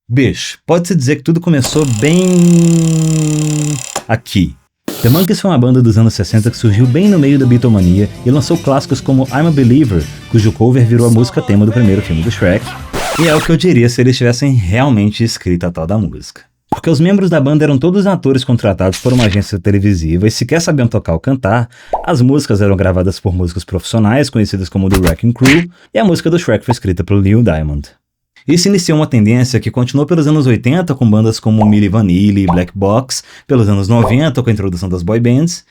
Bicho, pode-se dizer que tudo começou bem aqui. The Monkees foi uma banda dos anos 60 que surgiu bem no meio da Beatlemania e lançou clássicos como I'm a Believer, cujo cover virou a música tema do primeiro filme do Shrek, e é o que eu diria se eles tivessem realmente escrito a tal da música. Porque os membros da banda eram todos atores contratados por uma agência televisiva e sequer sabiam tocar ou cantar, as músicas eram gravadas por músicos profissionais conhecidos como The Wrecking Crew, e a música do Shrek foi escrita pelo Neil Diamond. Isso iniciou uma tendência que continuou pelos anos 80 com bandas como Milli Vanilli e Black Box, pelos anos 90 com a introdução das boy bands,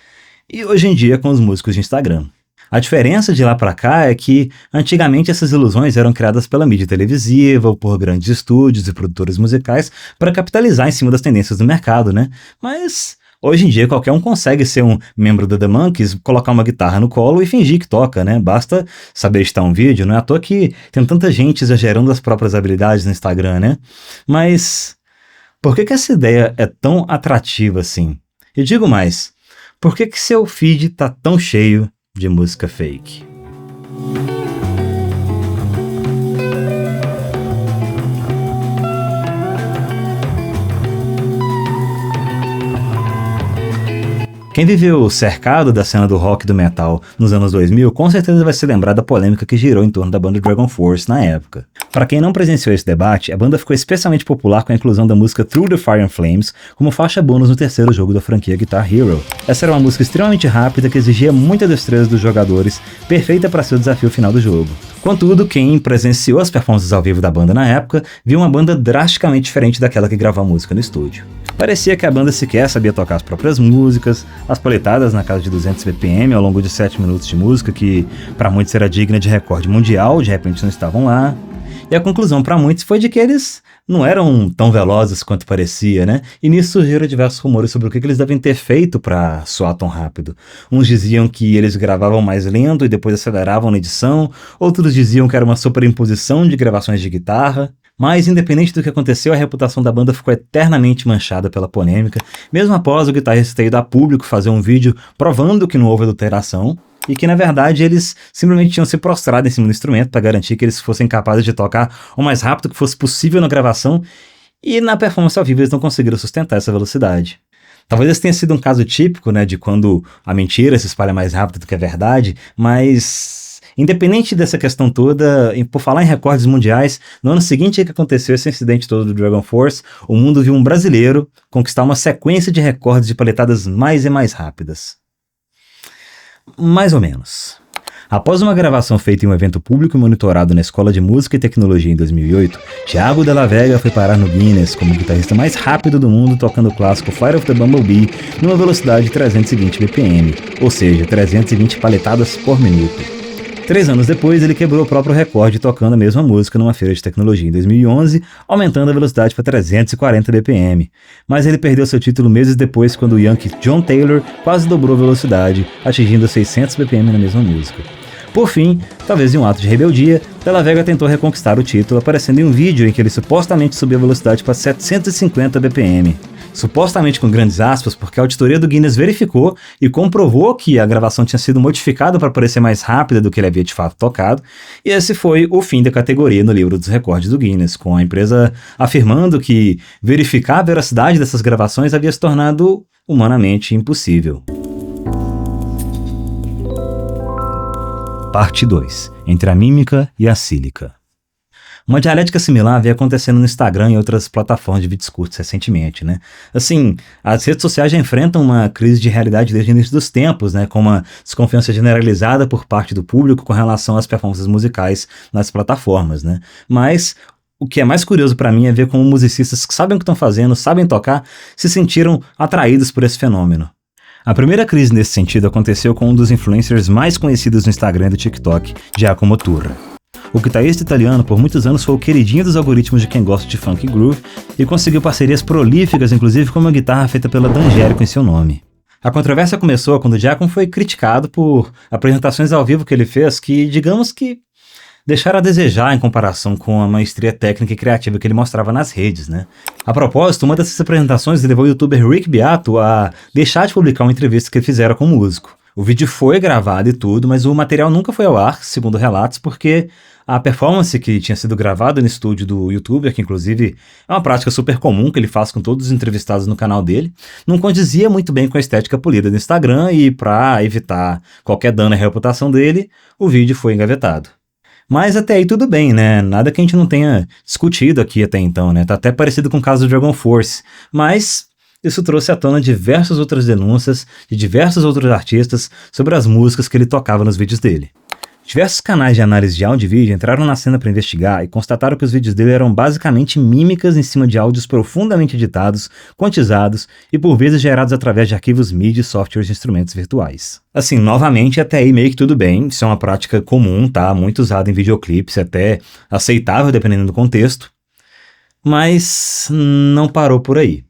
e hoje em dia com os músicos de Instagram. A diferença de lá pra cá é que antigamente essas ilusões eram criadas pela mídia televisiva ou por grandes estúdios e produtores musicais para capitalizar em cima das tendências do mercado, né? Mas hoje em dia qualquer um consegue ser um membro da The Monkees, colocar uma guitarra no colo e fingir que toca, né? Basta saber editar um vídeo, não é à toa que tem tanta gente exagerando as próprias habilidades no Instagram, né? Mas por que essa ideia é tão atrativa assim? E digo mais, por que seu feed tá tão cheio de música fake? Quem viveu cercado da cena do rock e do metal nos anos 2000 com certeza vai se lembrar da polêmica que girou em torno da banda Dragon Force na época. Para quem não presenciou esse debate, a banda ficou especialmente popular com a inclusão da música Through the Fire and Flames como faixa bônus no terceiro jogo da franquia Guitar Hero. Essa era uma música extremamente rápida que exigia muita destreza dos jogadores, perfeita para ser o desafio final do jogo. Contudo, quem presenciou as performances ao vivo da banda na época, viu uma banda drasticamente diferente daquela que gravou a música no estúdio. Parecia que a banda sequer sabia tocar as próprias músicas, as paletadas na casa de 200 BPM ao longo de 7 minutos de música, que para muitos era digna de recorde mundial, de repente não estavam lá. E a conclusão para muitos foi de que eles não eram tão velozes quanto parecia, né? E nisso surgiram diversos rumores sobre o que eles devem ter feito para soar tão rápido. Uns diziam que eles gravavam mais lento e depois aceleravam na edição, outros diziam que era uma superimposição de gravações de guitarra. Mas, independente do que aconteceu, a reputação da banda ficou eternamente manchada pela polêmica, mesmo após o guitarrista ter ido a público fazer um vídeo provando que não houve adulteração, e que, na verdade, eles simplesmente tinham se prostrado em cima do instrumento para garantir que eles fossem capazes de tocar o mais rápido que fosse possível na gravação, e na performance ao vivo eles não conseguiram sustentar essa velocidade. Talvez esse tenha sido um caso típico, né, de quando a mentira se espalha mais rápido do que a verdade, mas independente dessa questão toda, por falar em recordes mundiais, no ano seguinte que aconteceu esse incidente todo do Dragon Force, o mundo viu um brasileiro conquistar uma sequência de recordes de paletadas mais e mais rápidas. Mais ou menos. Após uma gravação feita em um evento público e monitorado na Escola de Música e Tecnologia em 2008, Thiago Della Vega foi parar no Guinness como o guitarrista mais rápido do mundo tocando o clássico Flight of the Bumblebee numa velocidade de 320 BPM, ou seja, 320 paletadas por minuto. 3 anos depois, ele quebrou o próprio recorde tocando a mesma música numa feira de tecnologia em 2011, aumentando a velocidade para 340 BPM. Mas ele perdeu seu título meses depois, quando o Yankee John Taylor quase dobrou a velocidade, atingindo 600 BPM na mesma música. Por fim, talvez em um ato de rebeldia, Della Vega tentou reconquistar o título, aparecendo em um vídeo em que ele supostamente subiu a velocidade para 750 BPM. Supostamente com grandes aspas, porque a auditoria do Guinness verificou e comprovou que a gravação tinha sido modificada para parecer mais rápida do que ele havia de fato tocado, e esse foi o fim da categoria no livro dos recordes do Guinness, com a empresa afirmando que verificar a veracidade dessas gravações havia se tornado humanamente impossível. Parte 2. Entre a mímica e a sílica. Uma dialética similar vem acontecendo no Instagram e outras plataformas de vídeos curtos recentemente, né? Assim, as redes sociais já enfrentam uma crise de realidade desde o início dos tempos, né? Com uma desconfiança generalizada por parte do público com relação às performances musicais nas plataformas, né? Mas o que é mais curioso para mim é ver como musicistas que sabem o que estão fazendo, sabem tocar, se sentiram atraídos por esse fenômeno. A primeira crise nesse sentido aconteceu com um dos influencers mais conhecidos no Instagram e do TikTok, Giacomo Turra. O guitarrista italiano por muitos anos foi o queridinho dos algoritmos de quem gosta de funk e groove e conseguiu parcerias prolíficas, inclusive com uma guitarra feita pela D'Angelico em seu nome. A controvérsia começou quando o Giacomo foi criticado por apresentações ao vivo que ele fez que, digamos que, deixaram a desejar em comparação com a maestria técnica e criativa que ele mostrava nas redes, né? A propósito, uma dessas apresentações levou o youtuber Rick Beato a deixar de publicar uma entrevista que ele fizera com o músico. O vídeo foi gravado e tudo, mas o material nunca foi ao ar, segundo relatos, porque A performance que tinha sido gravada no estúdio do YouTuber, que inclusive é uma prática super comum que ele faz com todos os entrevistados no canal dele, não condizia muito bem com a estética polida do Instagram e, para evitar qualquer dano à reputação dele, o vídeo foi engavetado. Mas até aí tudo bem, né? Nada que a gente não tenha discutido aqui até então, né? Tá até parecido com o caso do Dragon Force, mas isso trouxe à tona diversas outras denúncias de diversos outros artistas sobre as músicas que ele tocava nos vídeos dele. Diversos canais de análise de áudio e vídeo entraram na cena para investigar e constataram que os vídeos dele eram basicamente mímicas em cima de áudios profundamente editados, quantizados e por vezes gerados através de arquivos MIDI e softwares de instrumentos virtuais. Assim, novamente, até aí meio que tudo bem, isso é uma prática comum, tá? Muito usada em videoclipes, até aceitável dependendo do contexto, mas não parou por aí.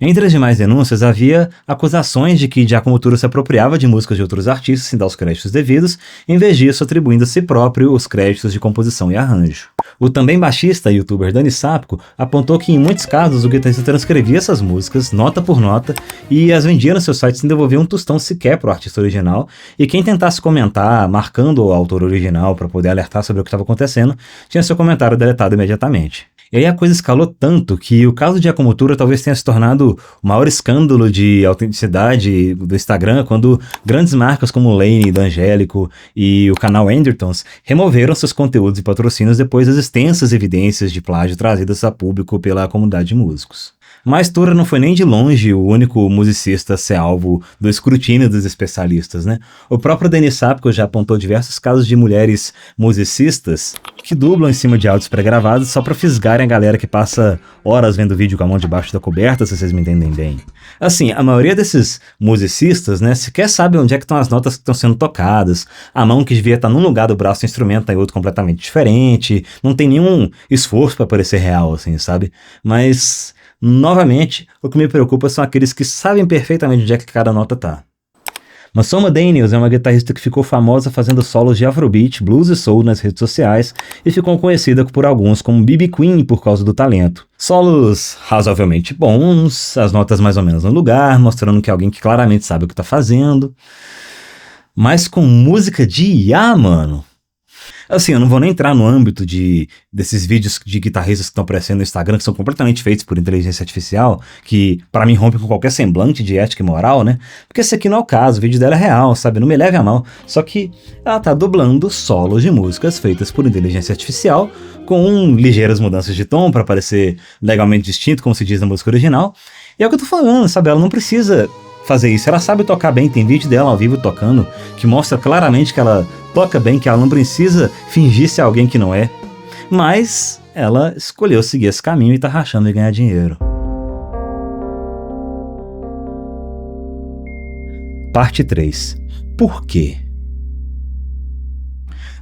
Entre as demais denúncias, havia acusações de que Giacomo Turro se apropriava de músicas de outros artistas sem dar os créditos devidos, em vez disso atribuindo a si próprio os créditos de composição e arranjo. O também baixista e youtuber Dani Sapko apontou que em muitos casos o guitarrista transcrevia essas músicas, nota por nota, e as vendia nos seus sites sem devolver um tostão sequer para o artista original, e quem tentasse comentar marcando o autor original para poder alertar sobre o que estava acontecendo, tinha seu comentário deletado imediatamente. E aí a coisa escalou tanto que o caso de Giacomo Turro talvez tenha se tornado o maior escândalo de autenticidade do Instagram quando grandes marcas como Lane, D'Angelico e o canal Andertons removeram seus conteúdos e patrocínios depois das extensas evidências de plágio trazidas a público pela comunidade de músicos. Mas Turro não foi nem de longe o único musicista a ser alvo do escrutínio dos especialistas, né? O próprio Denis Sapko já apontou diversos casos de mulheres musicistas que dublam em cima de áudios pré-gravados só pra fisgarem a galera que passa horas vendo vídeo com a mão debaixo da coberta, se vocês me entendem bem. Assim, a maioria desses musicistas, né, sequer sabe onde é que estão as notas que estão sendo tocadas, a mão que devia estar num lugar do braço do instrumento tá em outro completamente diferente, não tem nenhum esforço pra parecer real, assim, sabe? Mas novamente, o que me preocupa são aqueles que sabem perfeitamente onde é que cada nota tá. Masoma Daniels é uma guitarrista que ficou famosa fazendo solos de afrobeat, blues e soul nas redes sociais e ficou conhecida por alguns como BB Queen por causa do talento. Solos razoavelmente bons, as notas mais ou menos no lugar, mostrando que é alguém que claramente sabe o que tá fazendo. Mas com música de IA, mano. Assim, eu não vou nem entrar no âmbito desses vídeos de guitarristas que estão aparecendo no Instagram, que são completamente feitos por inteligência artificial, que pra mim rompe com qualquer semblante de ética e moral, né? Porque esse aqui não é o caso, o vídeo dela é real, sabe? Não me leve a mal. Só que ela tá dublando solos de músicas feitas por inteligência artificial, com ligeiras mudanças de tom pra parecer legalmente distinto, como se diz na música original. E é o que eu tô falando, sabe? Ela não precisa fazer isso, ela sabe tocar bem, tem vídeo dela ao vivo tocando, que mostra claramente que ela toca bem, que ela não precisa fingir ser alguém que não é, mas ela escolheu seguir esse caminho e tá rachando e ganhar dinheiro. Parte 3. Por quê?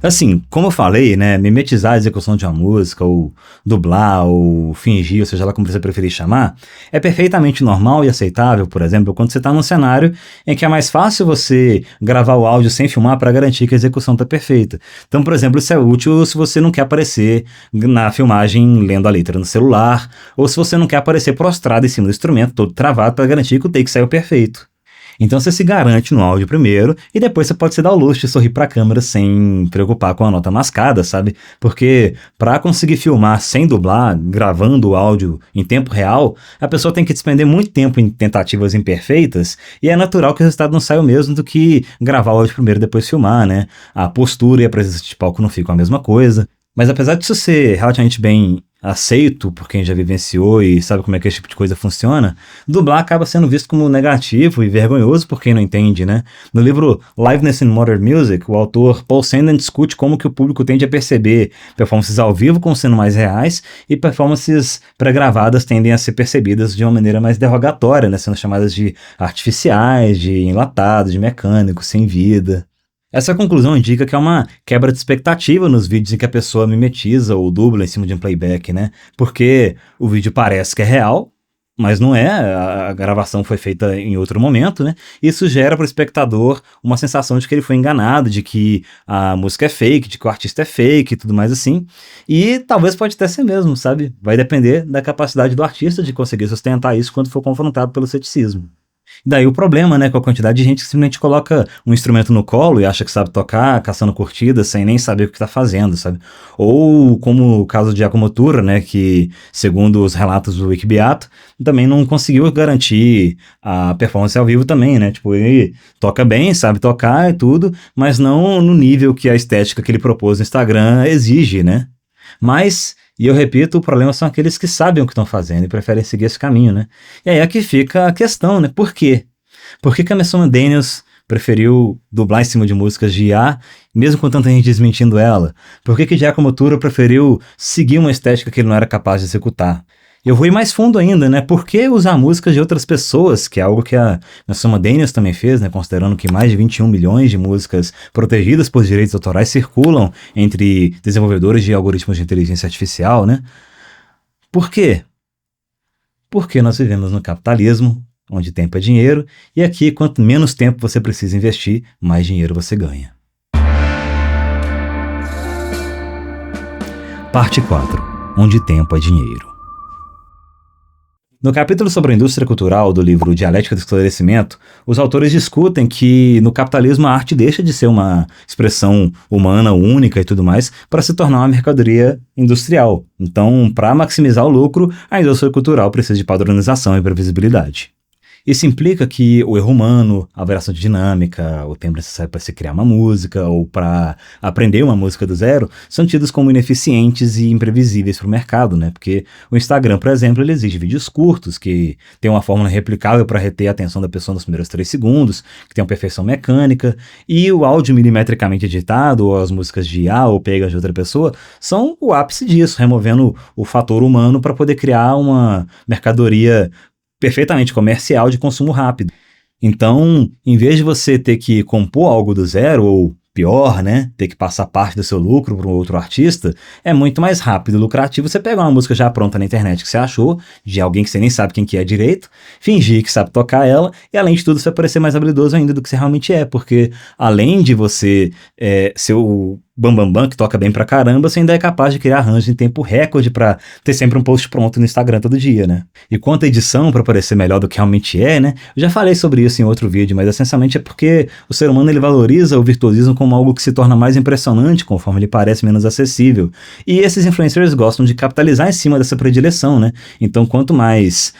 Assim, como eu falei, né, mimetizar a execução de uma música, ou dublar, ou fingir, ou seja lá como você preferir chamar, é perfeitamente normal e aceitável, por exemplo, quando você está num cenário em que é mais fácil você gravar o áudio sem filmar para garantir que a execução está perfeita. Então, por exemplo, isso é útil se você não quer aparecer na filmagem lendo a letra no celular, ou se você não quer aparecer prostrado em cima do instrumento, todo travado, para garantir que o take saiu perfeito. Então você se garante no áudio primeiro e depois você pode se dar o luxo de sorrir para a câmera sem preocupar com a nota mascada, sabe? Porque para conseguir filmar sem dublar, gravando o áudio em tempo real, a pessoa tem que despender muito tempo em tentativas imperfeitas e é natural que o resultado não saia o mesmo do que gravar o áudio primeiro e depois filmar, né? A postura e a presença de palco não ficam a mesma coisa. Mas apesar disso ser relativamente bem aceito por quem já vivenciou e sabe como é que esse tipo de coisa funciona, dublar acaba sendo visto como negativo e vergonhoso por quem não entende, né? No livro Liveness in Modern Music, o autor Paul Sanden discute como que o público tende a perceber performances ao vivo como sendo mais reais e performances pré-gravadas tendem a ser percebidas de uma maneira mais derrogatória, né? Sendo chamadas de artificiais, de enlatados, de mecânicos, sem vida. Essa conclusão indica que é uma quebra de expectativa nos vídeos em que a pessoa mimetiza ou dubla em cima de um playback, né? Porque o vídeo parece que é real, mas não é, a gravação foi feita em outro momento, né? Isso gera para o espectador uma sensação de que ele foi enganado, de que a música é fake, de que o artista é fake e tudo mais assim. E talvez pode até ser mesmo, sabe? Vai depender da capacidade do artista de conseguir sustentar isso quando for confrontado pelo ceticismo. Daí o problema, né, com a quantidade de gente que simplesmente coloca um instrumento no colo e acha que sabe tocar, caçando curtidas, sem nem saber o que tá fazendo, sabe? Ou como o caso de Giacomo Turra, né, que, segundo os relatos do Wikibeato, também não conseguiu garantir a performance ao vivo também, né? Tipo, ele toca bem, sabe tocar e tudo, mas não no nível que a estética que ele propôs no Instagram exige, né? Mas, e eu repito, o problema são aqueles que sabem o que estão fazendo e preferem seguir esse caminho, né? E aí é que fica a questão, né? Por quê? Por que a Messoma Daniels preferiu dublar em cima de músicas de IA, mesmo com tanta gente desmentindo ela? Por que Giacomo Turra preferiu seguir uma estética que ele não era capaz de executar? Eu vou ir mais fundo ainda, né? Por que usar músicas de outras pessoas, que é algo que a Messoma Daniels também fez, né? Considerando que mais de 21 milhões de músicas protegidas por direitos autorais circulam entre desenvolvedores de algoritmos de inteligência artificial, né? Por quê? Porque nós vivemos no capitalismo, onde tempo é dinheiro, e aqui, quanto menos tempo você precisa investir, mais dinheiro você ganha. Parte 4. Onde tempo é dinheiro. No capítulo sobre a indústria cultural do livro Dialética do Esclarecimento, os autores discutem que no capitalismo a arte deixa de ser uma expressão humana única e tudo mais para se tornar uma mercadoria industrial. Então, para maximizar o lucro, a indústria cultural precisa de padronização e previsibilidade. Isso implica que o erro humano, a variação de dinâmica, o tempo necessário para se criar uma música ou para aprender uma música do zero são tidos como ineficientes e imprevisíveis para o mercado, né? Porque o Instagram, por exemplo, ele exige vídeos curtos que tem uma fórmula replicável para reter a atenção da pessoa nos primeiros 3 segundos, que tem uma perfeição mecânica, e o áudio milimetricamente editado ou as músicas de IA ou pegas de outra pessoa são o ápice disso, removendo o fator humano para poder criar uma mercadoria perfeitamente comercial de consumo rápido. Então, em vez de você ter que compor algo do zero, ou pior, né, ter que passar parte do seu lucro para um outro artista, é muito mais rápido e lucrativo você pegar uma música já pronta na internet que você achou, de alguém que você nem sabe quem que é direito, fingir que sabe tocar ela, e além de tudo você vai parecer mais habilidoso ainda do que você realmente é, porque além de você ser o bambambam que toca bem pra caramba, você ainda é capaz de criar arranjos em tempo recorde pra ter sempre um post pronto no Instagram todo dia, né? E quanto à edição, pra parecer melhor do que realmente é, né? Eu já falei sobre isso em outro vídeo, mas essencialmente é porque o ser humano ele valoriza o virtuosismo como algo que se torna mais impressionante conforme ele parece menos acessível. E esses influencers gostam de capitalizar em cima dessa predileção, né? Então quanto mais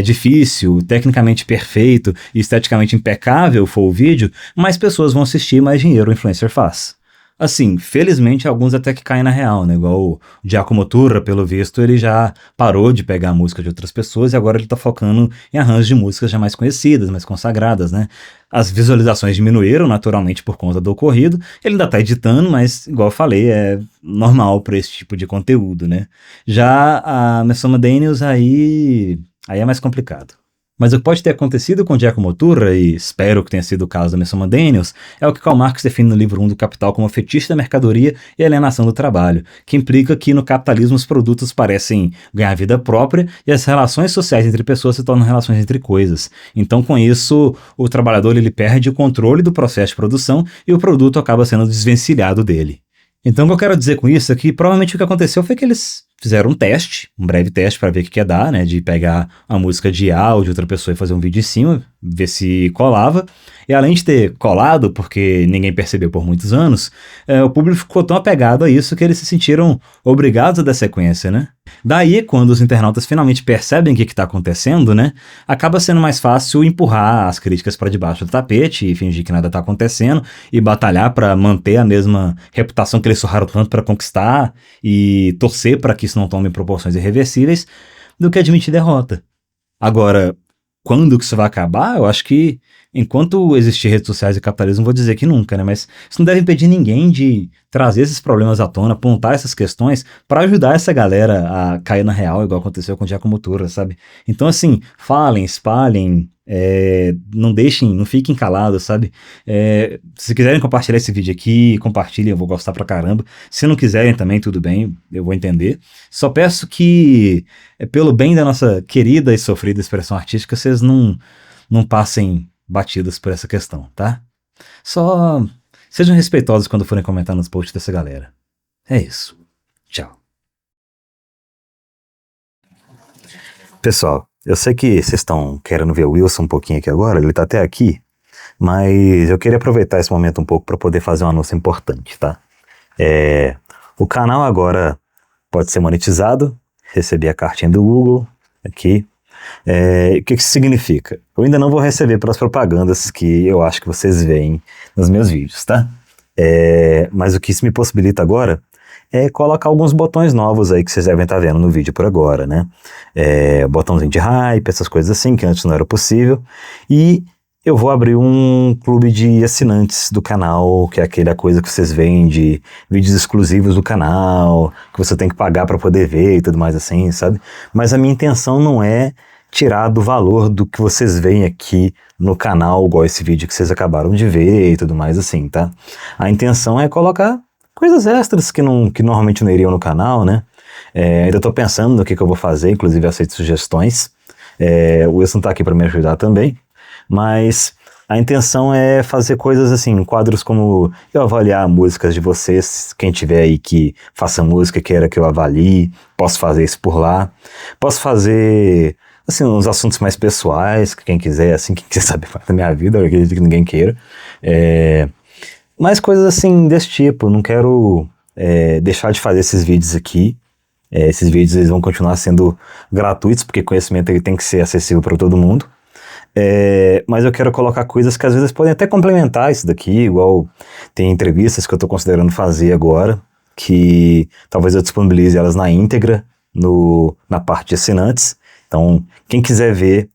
difícil, tecnicamente perfeito e esteticamente impecável for o vídeo, mais pessoas vão assistir e mais dinheiro o influencer faz. Assim, felizmente alguns até que caem na real, né? Igual o Giacomo Turra, pelo visto, ele já parou de pegar a música de outras pessoas e agora ele tá focando em arranjos de músicas já mais conhecidas, mais consagradas, né? As visualizações diminuíram naturalmente por conta do ocorrido. Ele ainda tá editando, mas, igual eu falei, é normal para esse tipo de conteúdo, né? Já a Messoma Daniels aí é mais complicado. Mas o que pode ter acontecido com Giacomo Turra, e espero que tenha sido o caso da Messoma Daniels, é o que Karl Marx define no livro 1 do Capital como fetiche da mercadoria e alienação do trabalho, que implica que no capitalismo os produtos parecem ganhar vida própria e as relações sociais entre pessoas se tornam relações entre coisas. Então, com isso, o trabalhador ele perde o controle do processo de produção e o produto acaba sendo desvencilhado dele. Então, o que eu quero dizer com isso é que provavelmente o que aconteceu foi que eles fizeram um teste, um breve teste para ver o que ia dar, né, de pegar a música de áudio de outra pessoa e fazer um vídeo em cima, ver se colava. E além de ter colado, porque ninguém percebeu por muitos anos, o público ficou tão apegado a isso que eles se sentiram obrigados a dar sequência, né? Daí, quando os internautas finalmente percebem o que está acontecendo, né, acaba sendo mais fácil empurrar as críticas para debaixo do tapete e fingir que nada está acontecendo e batalhar para manter a mesma reputação que eles surraram tanto para conquistar e torcer para que isso não tome proporções irreversíveis, do que admitir derrota. Agora, quando que isso vai acabar? Eu acho que enquanto existir redes sociais e capitalismo, vou dizer que nunca, né? Mas isso não deve impedir ninguém de trazer esses problemas à tona, apontar essas questões para ajudar essa galera a cair na real, igual aconteceu com o Giacomo Turra, sabe? Então, assim, falem, espalhem, não deixem, não fiquem calados, sabe? Se quiserem compartilhar esse vídeo aqui, compartilhem, eu vou gostar pra caramba. Se não quiserem também, tudo bem, eu vou entender. Só peço que, pelo bem da nossa querida e sofrida expressão artística, vocês não passem batidas por essa questão, tá? Só sejam respeitosos quando forem comentar nos posts dessa galera. É isso. Tchau. Pessoal, eu sei que vocês estão querendo ver o Wilson um pouquinho aqui agora, ele tá até aqui, mas eu queria aproveitar esse momento um pouco para poder fazer um anúncio importante, tá? O canal agora pode ser monetizado, recebi a cartinha do Google aqui. O que isso significa? Eu ainda não vou receber pelas propagandas que eu acho que vocês veem nos meus vídeos, tá? Mas o que isso me possibilita agora é colocar alguns botões novos aí que vocês devem estar vendo no vídeo por agora, né? Botãozinho de hype, essas coisas assim, que antes não era possível. E eu vou abrir um clube de assinantes do canal, que é aquela coisa que vocês veem de vídeos exclusivos do canal, que você tem que pagar para poder ver e tudo mais assim, sabe? Mas a minha intenção não é tirar do valor do que vocês veem aqui no canal, igual esse vídeo que vocês acabaram de ver e tudo mais assim, tá? A intenção é colocar coisas extras que normalmente não iriam no canal, né? Ainda tô pensando no que eu vou fazer, inclusive aceito sugestões. O Wilson tá aqui para me ajudar também, mas a intenção é fazer coisas assim, quadros como eu avaliar músicas de vocês, quem tiver aí que faça música, queira que eu avalie, posso fazer isso por lá. Posso fazer assim, uns assuntos mais pessoais, que quem quiser, assim, quem quiser saber mais da minha vida, eu acredito que ninguém queira. Mais coisas assim desse tipo, não quero deixar de fazer esses vídeos aqui. Esses vídeos eles vão continuar sendo gratuitos, porque conhecimento ele tem que ser acessível para todo mundo. Mas eu quero colocar coisas que às vezes podem até complementar isso daqui, igual tem entrevistas que eu estou considerando fazer agora, que talvez eu disponibilize elas na íntegra, na parte de assinantes. Então, quem quiser ver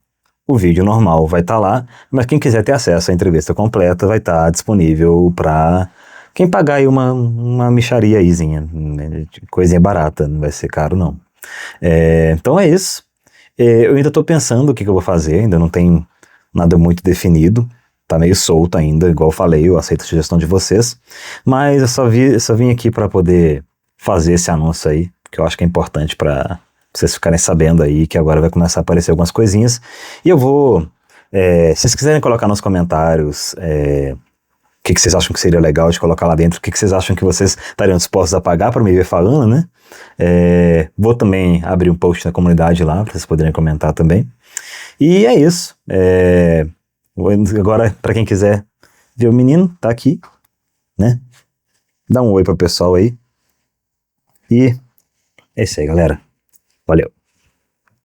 o vídeo normal vai estar lá, mas quem quiser ter acesso à entrevista completa vai estar disponível para quem pagar aí uma mixariazinha, né, coisinha barata, não vai ser caro não. Então é isso. Eu ainda estou pensando o que eu vou fazer, ainda não tem nada muito definido, tá meio solto ainda, igual eu falei, eu aceito a sugestão de vocês, mas eu só vim aqui para poder fazer esse anúncio aí, que eu acho que é importante para vocês ficarem sabendo aí que agora vai começar a aparecer algumas coisinhas. E eu vou, se vocês quiserem colocar nos comentários o que vocês acham que seria legal de colocar lá dentro, o que vocês acham que vocês estariam dispostos a pagar para me ver falando, né? Vou também abrir um post na comunidade lá, para vocês poderem comentar também. E é isso. Agora, para quem quiser ver o menino, tá aqui, né? Dá um oi pro pessoal aí. E é isso aí, galera. Valeu.